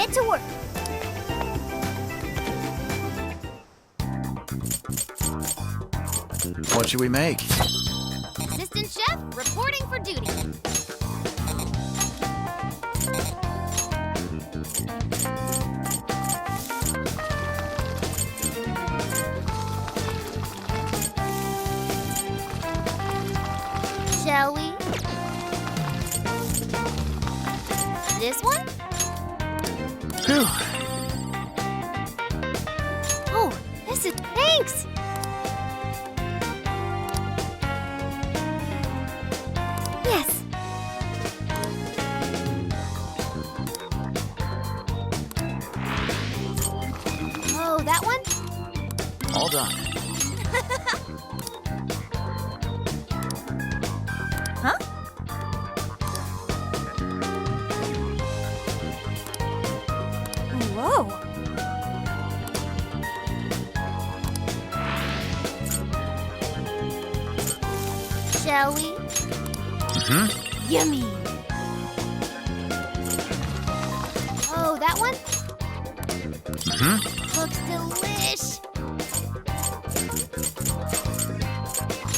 get to work. What should we make? Assistant chef reporting for duty. Shall we? This one? Phew. Oh, this is... Thanks! Yes. Oh, that one? All done. Huh? Whoa. Shall we? Mm-hmm. Yummy. Oh, that one? Mm-hmm. Looks delish.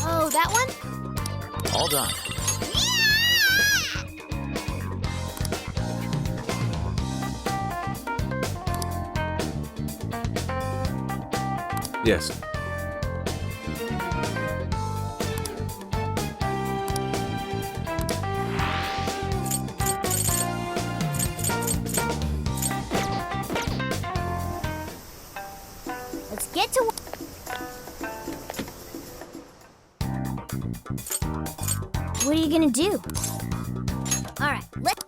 Oh, that one? All done. Yes. Let's get to work. What are you gonna do? All right, let's...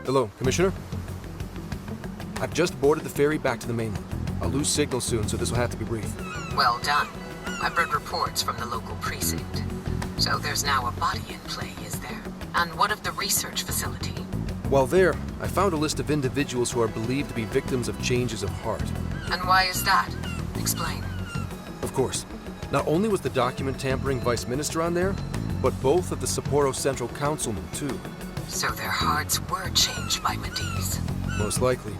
Hello, Commissioner? I've just boarded the ferry back to the mainland. I'll lose signal soon, so this will have to be brief. Well done. I've read reports from the local precinct. So there's now a body in play, is there? And what of the research facility? While there, I found a list of individuals who are believed to be victims of changes of heart. And why is that? Explain. Of course, not only was the document tampering vice minister on there, but both of the Sapporo Central Councilmen, too. So their hearts were changed by Mediz. Most likely.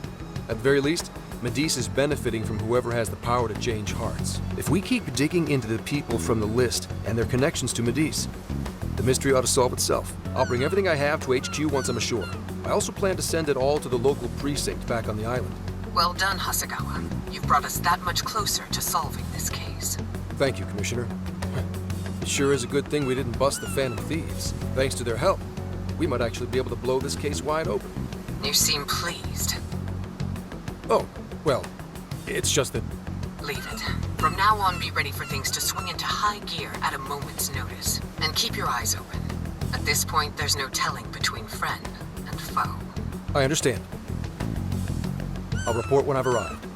At the very least, Mediz is benefiting from whoever has the power to change hearts. If we keep digging into the people from the list and their connections to Mediz, the mystery ought to solve itself. I'll bring everything I have to HQ once I'm ashore. I also plan to send it all to the local precinct back on the island. Well done, Hasegawa. You've brought us that much closer to solving this case. Thank you, Commissioner. It sure is a good thing we didn't bust the Phantom Thieves. Thanks to their help, we might actually be able to blow this case wide open. You seem pleased. Oh, well, it's just that... Leave it. From now on, be ready for things to swing into high gear at a moment's notice. And keep your eyes open. At this point, there's no telling between friend and foe. I understand. I'll report when I've arrived.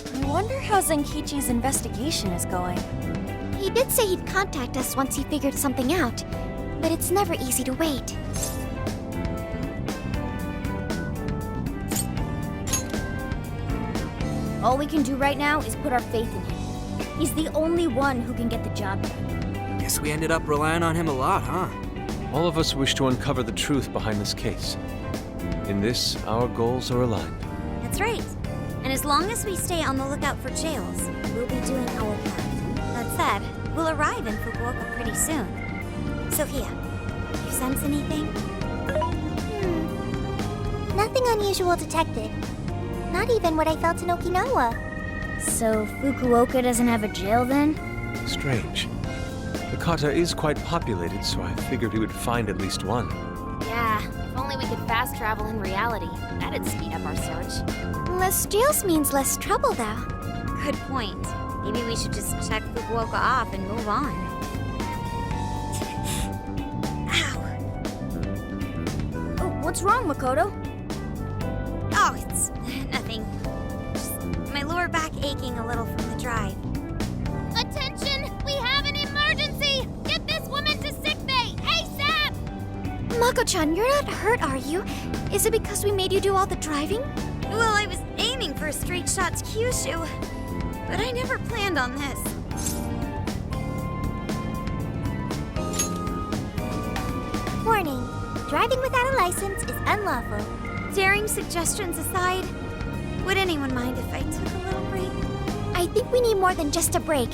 I wonder how Zenkichi's investigation is going. He did say he'd contact us once he figured something out, but it's never easy to wait. All we can do right now is put our faith in him. He's the only one who can get the job done. Guess we ended up relying on him a lot, huh? All of us wish to uncover the truth behind this case. In this, our goals are aligned. That's right. And as long as we stay on the lookout for jails, we'll be doing our part. That said, we'll arrive in Fukuoka pretty soon. Sophia, you sense anything? Nothing unusual detected. Not even what I felt in Okinawa. So Fukuoka doesn't have a jail then? Strange. The kata is quite populated, so I figured we would find at least one. Yeah, if only we could fast travel in reality. That'd speed up our search. Less jails means less trouble, though. Good point. Maybe we should just check Fukuoka off and move on. Ow. Oh, what's wrong, Makoto? Oh, it's nothing. Just my lower back aching a little from the drive. Attention! We have an emergency! Get this woman to sickbay! ASAP! Mako-chan, you're not hurt, are you? Is it because we made you do all the driving? Well, I was aiming for a straight shot's Kyushu, but I never planned on this. Warning. Driving without a license is unlawful. Daring suggestions aside, would anyone mind if I took a little break? I think we need more than just a break.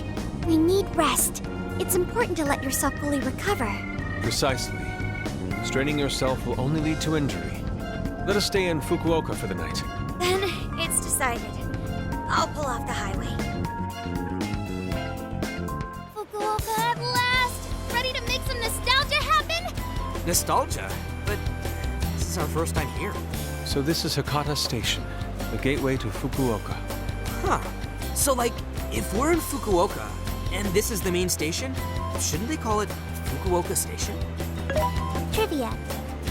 We need rest. It's important to let yourself fully recover. Precisely. Straining yourself will only lead to injury. Let us stay in Fukuoka for the night. Then it's decided. I'll pull off the highway. Fukuoka at last! Ready to make some nostalgia happen? Nostalgia? But this is our first time here. So this is Hakata Station, the gateway to Fukuoka. Huh. So, like, if we're in Fukuoka, and this is the main station, shouldn't they call it Fukuoka Station? Trivia.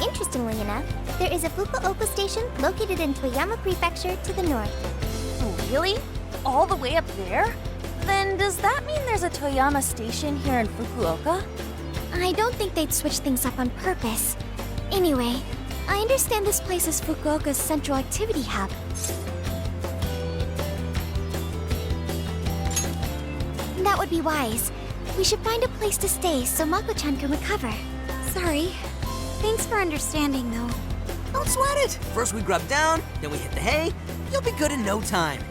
Interestingly enough, there is a Fukuoka station located in Toyama Prefecture to the north. Really? All the way up there? Then does that mean there's a Toyama station here in Fukuoka? I don't think they'd switch things up on purpose. Anyway, I understand this place is Fukuoka's central activity hub. That would be wise. We should find a place to stay so Mako-chan can recover. Sorry. Thanks for understanding, though. Don't sweat it. First we grub down, then we hit the hay. You'll be good in no time.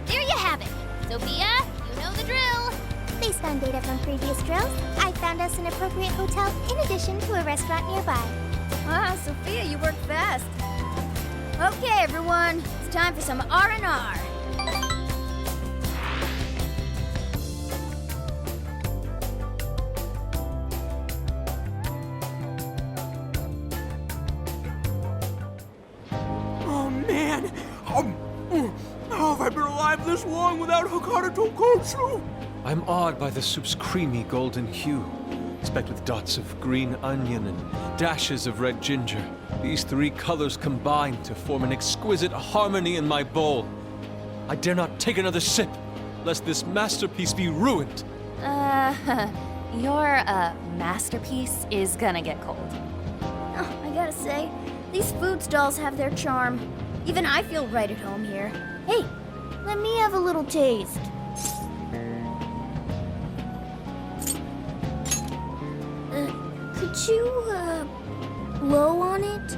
There you have it. Sophia, you know the drill. Based on data from previous drills, I found us an appropriate hotel in addition to a restaurant nearby. Wow, Sophia, you work fast. Okay, everyone, it's time for some R&R. Oh, man. How have I been alive this long without Hakata Tonkotsu? I'm awed by the soup's creamy golden hue, specked with dots of green onion and dashes of red ginger. These three colors combine to form an exquisite harmony in my bowl. I dare not take another sip, lest this masterpiece be ruined. Your, masterpiece is gonna get cold. Oh, I gotta say, these food stalls have their charm. Even I feel right at home here. Hey, let me have a little taste. Could you, blow on it?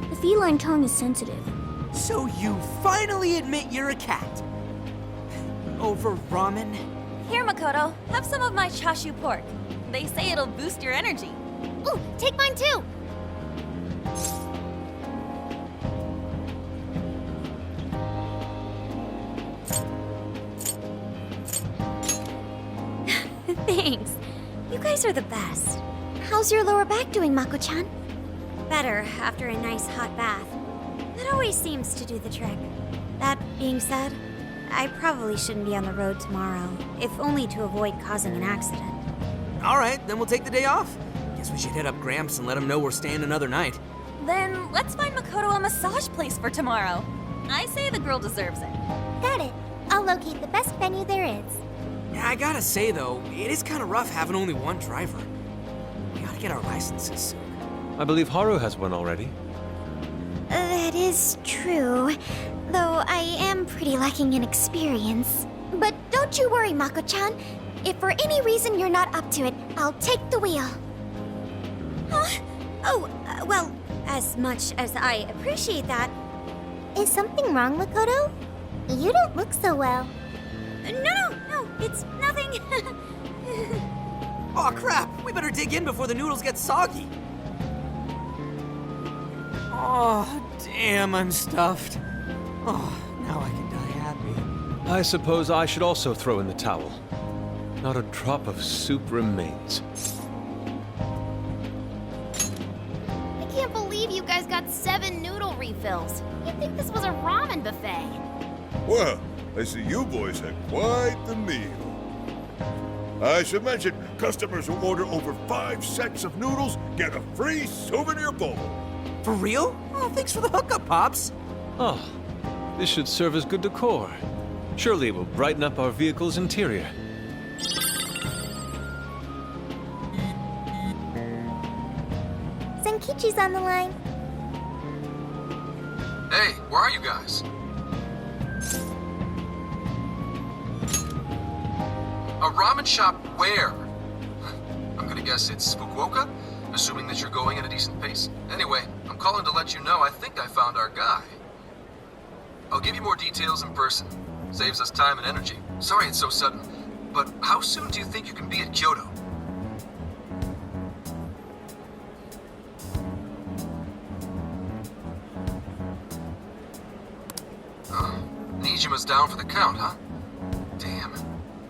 The feline tongue is sensitive. So you finally admit you're a cat. Over ramen? Here, Makoto, have some of my chashu pork. They say it'll boost your energy. Ooh, take mine too! Thanks. You guys are the best. How's your lower back doing, Mako-chan? Better after a nice hot bath. That always seems to do the trick. That being said, I probably shouldn't be on the road tomorrow, if only to avoid causing an accident. All right, then we'll take the day off. Guess we should hit up Gramps and let him know we're staying another night. Then let's find Makoto a massage place for tomorrow. I say the girl deserves it. Got it. I'll locate the best venue there is. Yeah, I gotta say though, it is kind of rough having only one driver. We gotta get our licenses soon. I believe Haru has one already. That is true, though I am pretty lacking in experience. But don't you worry, Mako-chan. If for any reason you're not up to it, I'll take the wheel. Huh? Oh, well, as much as I appreciate that. Is something wrong, Makoto? You don't look so well. No, it's nothing. Oh crap, we better dig in before the noodles get soggy. Oh, damn, I'm stuffed. Oh, now I can die happy. I suppose I should also throw in the towel. Not a drop of soup remains. I can't believe you guys got 7 noodle refills. You'd think this was a ramen buffet. Well, I see you boys had quite the meal. I should mention, customers who order over 5 sets of noodles get a free souvenir bowl. For real? Oh, thanks for the hookup, Pops. Oh, this should serve as good decor. Surely it will brighten up our vehicle's interior. Senkichi's on the line. Hey, where are you guys? A ramen shop where? I'm gonna guess it's Fukuoka, assuming that you're going at a decent pace. Anyway, I'm calling to let you know I think I found our guy. I'll give you more details in person. Saves us time and energy. Sorry it's so sudden, but how soon do you think you can be at Kyoto? Nijima's down for the count, huh? Damn.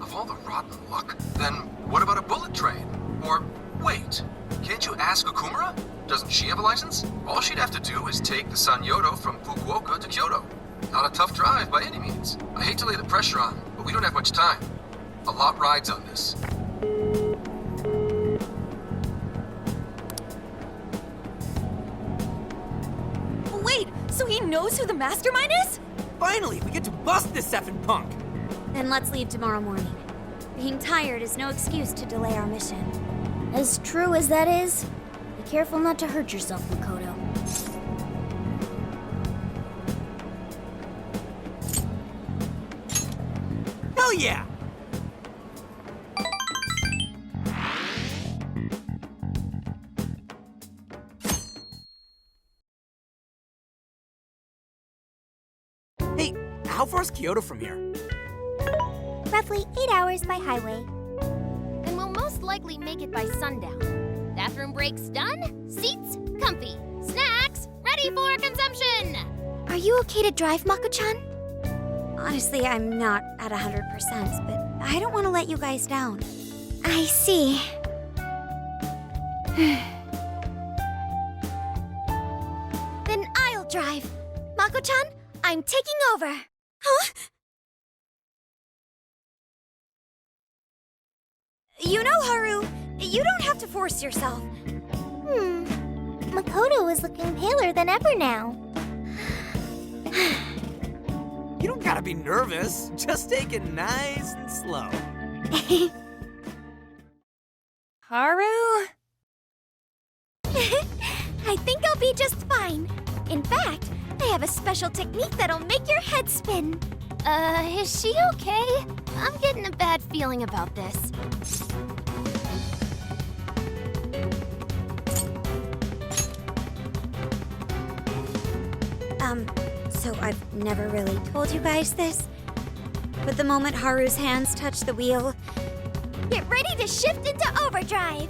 Of all the rotten luck. Then what about a bullet train? Or wait, can't you ask Okumura? Doesn't she have a license? All she'd have to do is take the Sanyodo from Fukuoka to Kyoto. Not a tough drive by any means. I hate to lay the pressure on, but we don't have much time. A lot rides on this. Wait, so he knows who the mastermind is? Finally, we get to bust this effing punk! Then let's leave tomorrow morning. Being tired is no excuse to delay our mission. As true as that is, be careful not to hurt yourself, Makoto. Hell yeah! Hey, how far is Kyoto from here? Roughly 8 hours by highway. And we'll most likely make it by sundown. Bathroom breaks done, seats comfy, snacks ready for consumption! Are you okay to drive, Mako-chan? Honestly, I'm not at 100%, but I don't want to let you guys down. I see. Then I'll drive. Mako-chan, I'm taking over. Huh? You know, Haru, you don't have to force yourself. Makoto is looking paler than ever now. You don't gotta be nervous. Just take it nice and slow. Haru? I think I'll be just fine. In fact, I have a special technique that'll make your head spin. Is she okay? I'm getting a bad feeling about this. So I've never really told you guys this, but the moment Haru's hands touch the wheel, Get ready to shift into overdrive.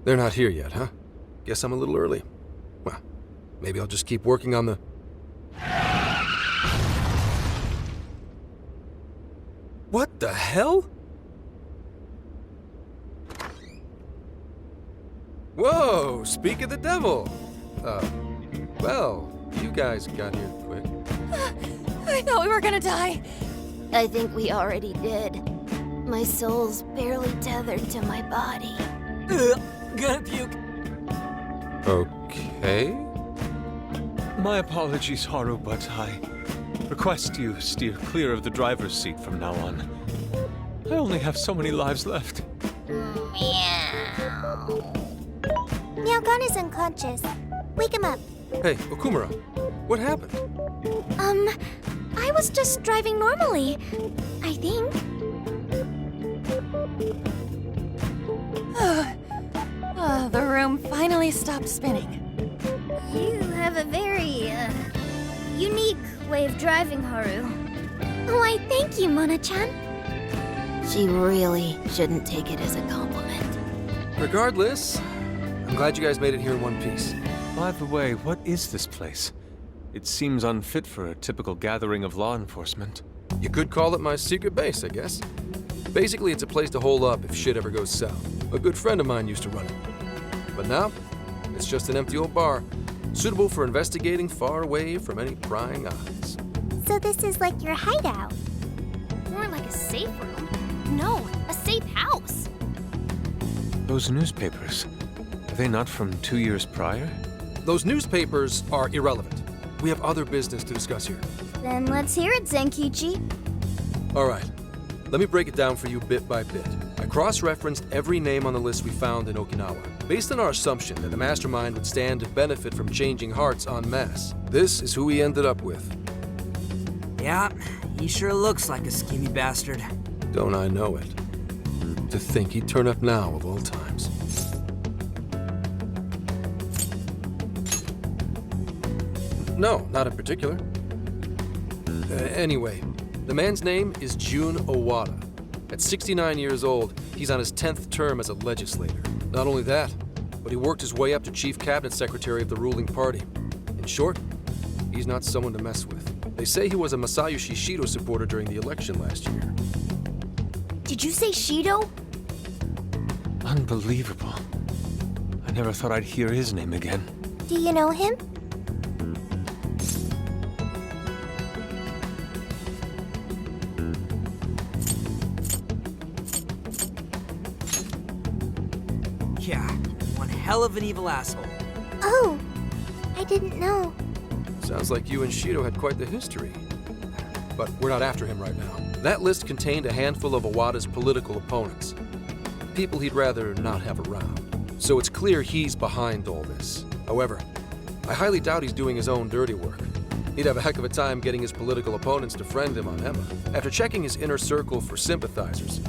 They're not here yet, huh? Guess I'm a little early. Well, maybe I'll just keep working on the... What the hell? Whoa, speak of the devil. Well, you guys got here quick. I thought we were gonna die. I think we already did. My soul's barely tethered to my body. Gonna puke. Okay. My apologies, Haru, but I request you steer clear of the driver's seat from now on. I only have so many lives left. Nyaogan is unconscious. Wake him up. Hey, Okumura, what happened? I was just driving normally, I think. The room finally stopped spinning. you have a very, unique way of driving, Haru. Why, thank you, Mona-chan. She really shouldn't take it as a compliment. Regardless, I'm glad you guys made it here in one piece. By the way, what is this place? It seems unfit for a typical gathering of law enforcement. You could call it my secret base, I guess. Basically, it's a place to hole up if shit ever goes south. A good friend of mine used to run it. But now, It's just an empty old bar, suitable for investigating far away from any prying eyes. So this is like your hideout. More like a safe room. No, a safe house. Those newspapers, are they not from 2 years prior? Those newspapers are irrelevant. We have other business to discuss here. Then let's hear it, Zenkichi. All right, let me break it down for you bit by bit. I cross-referenced every name on the list we found in Okinawa, based on our assumption that the mastermind would stand to benefit from changing hearts en masse. This is who we ended up with. Yeah, he sure looks like a schemy bastard. Don't I know it? To think he'd turn up now of all times. No, not in particular. Anyway, the man's name is Jun Owada. At 69 years old, he's on his 10th term as a legislator. Not only that, but he worked his way up to chief cabinet secretary of the ruling party. In short, he's not someone to mess with. They say he was a Masayoshi Shido supporter during the election last year. Did you say Shido? Unbelievable. I never thought I'd hear his name again. Do you know him? Yeah, one hell of an evil asshole. Oh, I didn't know. Sounds like you and Shido had quite the history. But we're not after him right now. That list contained a handful of Owada's political opponents. People he'd rather not have around. So it's clear he's behind all this. However, I highly doubt he's doing his own dirty work. He'd have a heck of a time getting his political opponents to friend him on Emma. After checking his inner circle for sympathizers,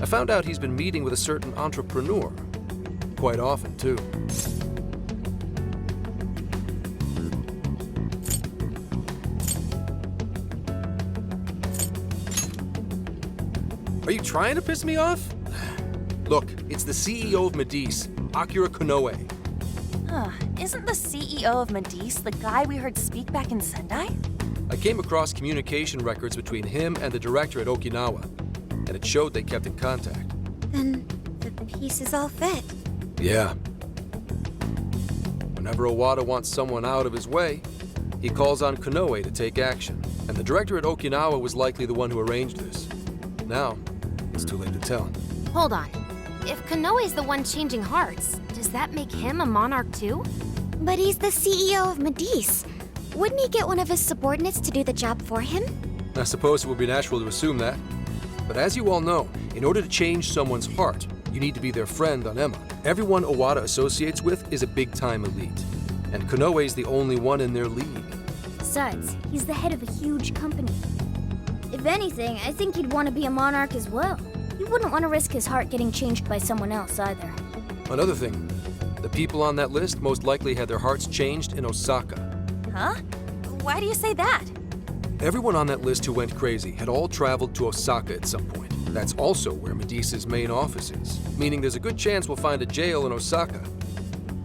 I found out he's been meeting with a certain entrepreneur. Quite often, too. Are you trying to piss me off? Look, it's the CEO of Medice, Akira Konoe. Isn't the CEO of Medice the guy we heard speak back in Sendai? I came across communication records between him and the director at Okinawa, and it showed they kept in contact. Then the pieces all fit. Yeah. Whenever Owada wants someone out of his way, he calls on Konoe to take action, and the director at Okinawa was likely the one who arranged this. Now, it's too late to tell. Hold on. If Konoe's the one changing hearts, does that make him a monarch too? But he's the CEO of Medice. Wouldn't he get one of his subordinates to do the job for him? I suppose it would be natural to assume that. But as you all know, in order to change someone's heart, you need to be their friend on Emma. Everyone Owada associates with is a big-time elite, and Konoe's the only one in their league. Besides, he's the head of a huge company. If anything, I think he'd want to be a monarch as well. He wouldn't want to risk his heart getting changed by someone else either. Another thing, the people on that list most likely had their hearts changed in Osaka. Huh? Why do you say that? Everyone on that list who went crazy had all traveled to Osaka at some point. That's also where Medice's main office is, meaning there's a good chance we'll find a jail in Osaka,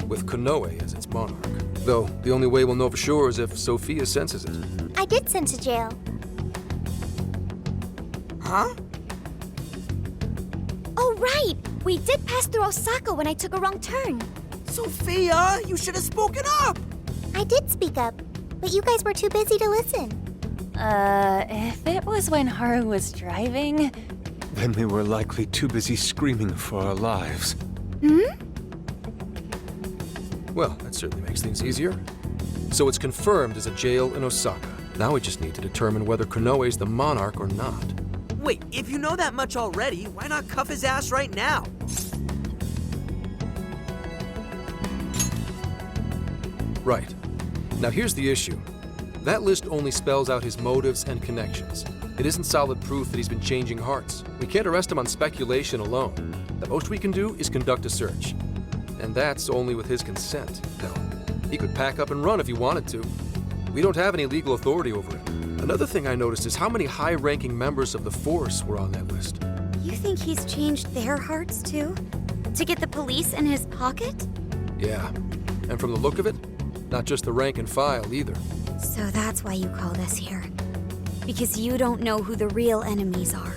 with Konoe as its monarch. Though, the only way we'll know for sure is if Sophia senses it. I did sense a jail. Huh? Oh, right! We did pass through Osaka when I took a wrong turn. Sophia, you should have spoken up! I did speak up, but you guys were too busy to listen. If it was when Haru was driving... Then we were likely too busy screaming for our lives. Well, that certainly makes things easier. So it's confirmed as a jail in Osaka. Now we just need to determine whether Konoe's the monarch or not. Wait, if you know that much already, why not cuff his ass right now? Right. Now here's the issue. That list only spells out his motives and connections. It isn't solid proof that he's been changing hearts. We can't arrest him on speculation alone. The most we can do is conduct a search. And that's only with his consent. Hell, he could pack up and run if he wanted to. We don't have any legal authority over him. Another thing I noticed is how many high-ranking members of the force were on that list. You think he's changed their hearts too? To get the police in his pocket? Yeah. And from the look of it, not just the rank and file either. So that's why you called us here. Because you don't know who the real enemies are.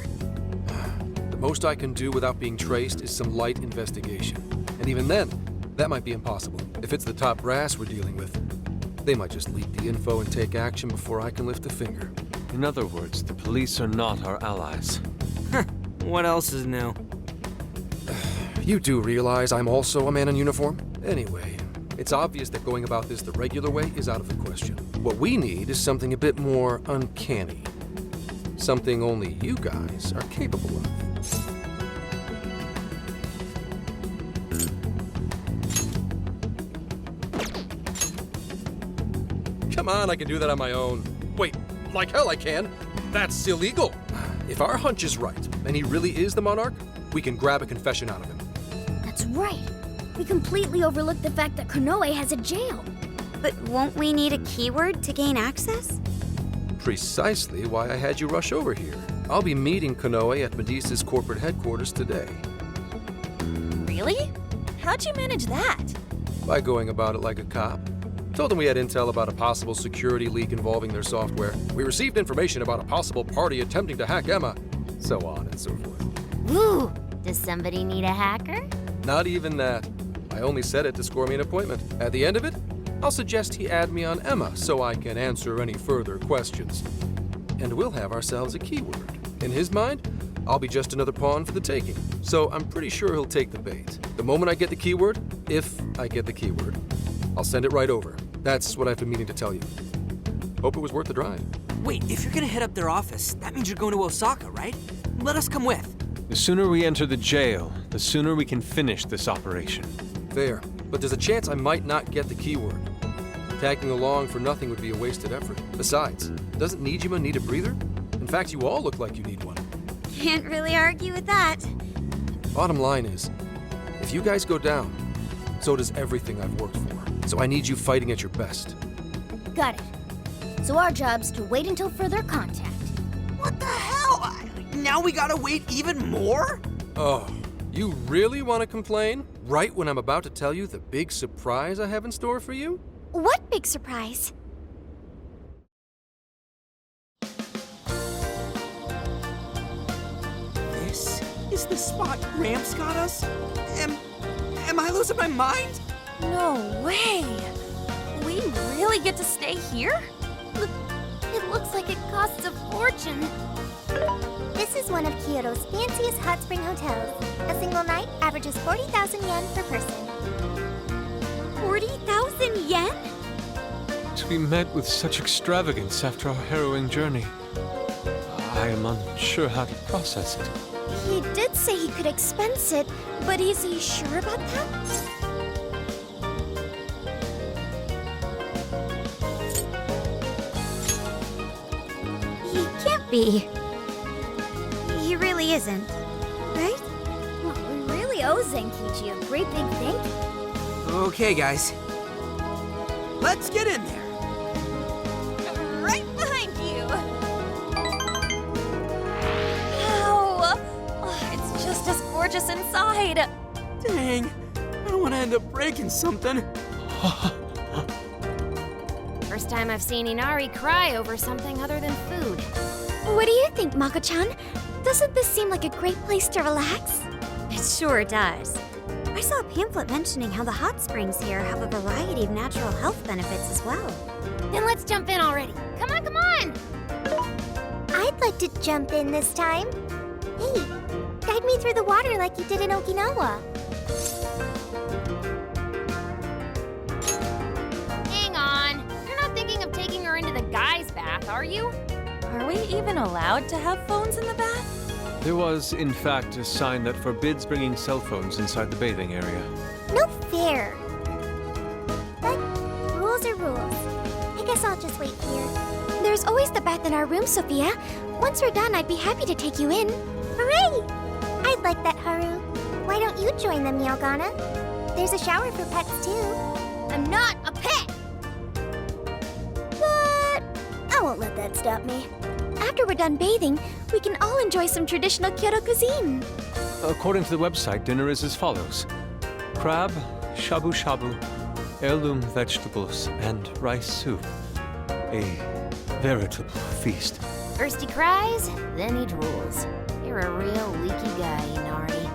The most I can do without being traced is some light investigation. And even then, That might be impossible. If it's the top brass we're dealing with, they might just leak the info and take action before I can lift a finger. In other words, the police are not our allies. What else is new? You do realize I'm also a man in uniform? Anyway, it's obvious that going about this the regular way is out of the question. What we need is something a bit more uncanny. Something only you guys are capable of. Come on, I can do that on my own. Wait, like hell I can. That's illegal. If our hunch is right, and he really is the monarch, we can grab a confession out of him. That's right. We completely overlooked the fact that Konoe has a jail. But won't we need a keyword to gain access? Precisely why I had you rush over here. I'll be meeting Konoe at Medea's corporate headquarters today. Really? How'd you manage that? By going about it like a cop. Told them we had intel about a possible security leak involving their software. We received information about a possible party attempting to hack Emma. So on and so forth. Ooh, does somebody need a hacker? Not even that. I only said it to score me an appointment. At the end of it, I'll suggest he add me on Emma so I can answer any further questions. And we'll have ourselves a keyword. In his mind, I'll be just another pawn for the taking. So I'm pretty sure he'll take the bait. The moment I get the keyword, if I get the keyword, I'll send it right over. That's what I've been meaning to tell you. Hope it was worth the drive. Wait, if you're gonna hit up their office, that means you're going to Osaka, right? Let us come with. The sooner we enter the jail, the sooner we can finish this operation. Fair, but there's a chance I might not get the keyword. Tagging along for nothing would be a wasted effort. Besides, doesn't Nijima need a breather? In fact, you all look like you need one. Can't really argue with that. Bottom line is, if you guys go down, so does everything I've worked for. So I need you fighting at your best. Got it. So our job's to wait until further contact. What the hell? Now we gotta wait even more? Oh, you really want to complain? Right when I'm about to tell you the big surprise I have in store for you? What big surprise? This is the spot Gramps got us? Am I losing my mind? No way! We really get to stay here? It looks like it costs a fortune. This is one of Kyoto's fanciest hot spring hotels. A single night averages 40,000 yen per person. 40,000 yen? To be met with such extravagance after our harrowing journey, I am unsure how to process it. He did say he could expense it, but is he sure about that? He can't be. He really isn't, right? Well, we really owe Zenkichi a great big thank you. Okay, guys. Let's get in there. Right behind you! Ow! Oh, it's just as gorgeous inside! Dang, I don't want to end up breaking something. First time I've seen Inari cry over something other than food. What do you think, Mako-chan? Doesn't this seem like a great place to relax? It sure does. I saw a pamphlet mentioning how the hot springs here have a variety of natural health benefits as well. Then let's jump in already. Come on, come on! I'd like to jump in this time. Hey, guide me through the water like you did in Okinawa. Hang on. You're not thinking of taking her into the guys' bath, are you? Are we even allowed to have phones in the bath? There was, in fact, a sign that forbids bringing cell phones inside the bathing area. No fair. But rules are rules. I guess I'll just wait here. There's always the bath in our room, Sophia. Once we're done, I'd be happy to take you in. Hooray! I'd like that, Haru. Why don't you join them, Yogana? There's a shower for pets, too. I'm not a pet! But I won't let that stop me. After we're done bathing, we can all enjoy some traditional Kyoto cuisine. According to the website, dinner is as follows: crab, shabu shabu, heirloom vegetables, and rice soup. A veritable feast. First he cries, then he drools. You're a real leaky guy, Inari.